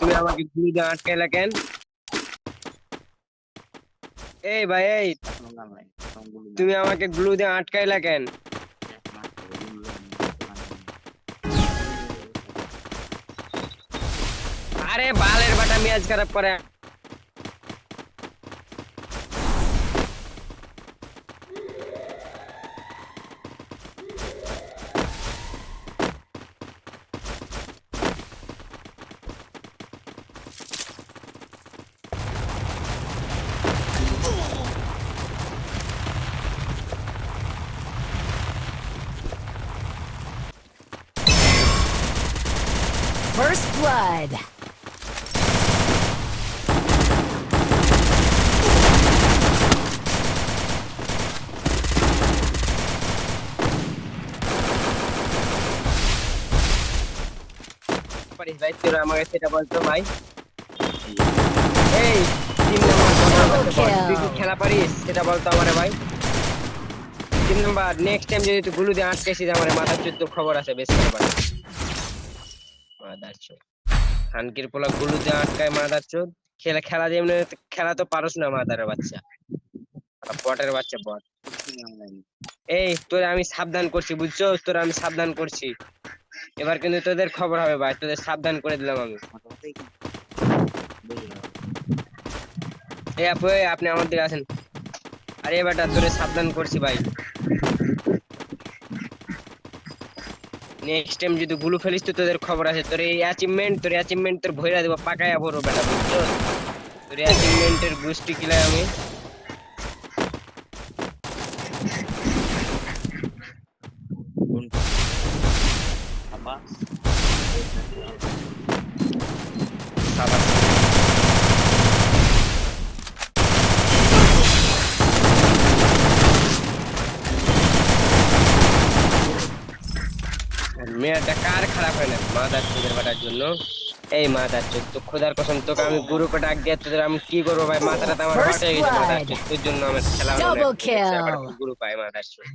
তুমি আমাকে গুলি দিয়ে আটকাইলা কেন? এই ভাই এই, তুমি আমাকে গ্লু দিয়ে আটকাইলা কেন? আরে বালের বাটা মেজাজ খারাপ করে। First blood. পারিস ভাই, তোরা আমাকে সেটা বলতো ভাই। এই 3 নম্বর তুই কি খেলা পারিস সেটা বলতো আমারে ভাই। 3 নম্বর, নেক্সট টাইম যদি তুই গুলু দিয়ে আটকাইছিস আমার মাথার চোদ্দ খবর আছে বেশ করবার। মাদার চোদ, খানকির পোলা গুলু দিয়ে আটকায় মাদার চোদ। খেলা যেমনি, খেলা তো পারোস না মাদারের বাচ্চা, বটের বাচ্চা বট। এই তোরে আমি সাবধান করছি বুঝছো, তোরে আমি সাবধান করছি। এবার কিন্তু তোদের খবর হবে ভাই, তোদের সাবধান করে দিলাম আমি। এই আপু, এই আপনি আমার দিকে আসেন। আরে বেটা তোরে সাবধান করছি ভাই, নেক্সট টাইম যদি গুলু ফেলিস তো তোদের খবর আছে। তোর অ্যাচিভমেন্ট তোর ভইরা দেবো, পাকায়া বড় বেটা বুঝছো। তোর অ্যাচিভমেন্টের গোষ্ঠী কিলাই আমি। সাবাস। মেয়েটা কার খারাপ হয় না মাদার চোদের বাটার জন্য। এই মাদার চোদ, তো খোদার কসম তোকে আমি গ্রুপে ডাক দিয়ে তোদের আমি কি করবো ভাই, মাথাটা তো আমার First হট হয়ে গেছে মাদার blood. চোদ, তোর জন্য আমার খেলা হলো না। Double kill. গ্রুপ পায় মাদার চোদ।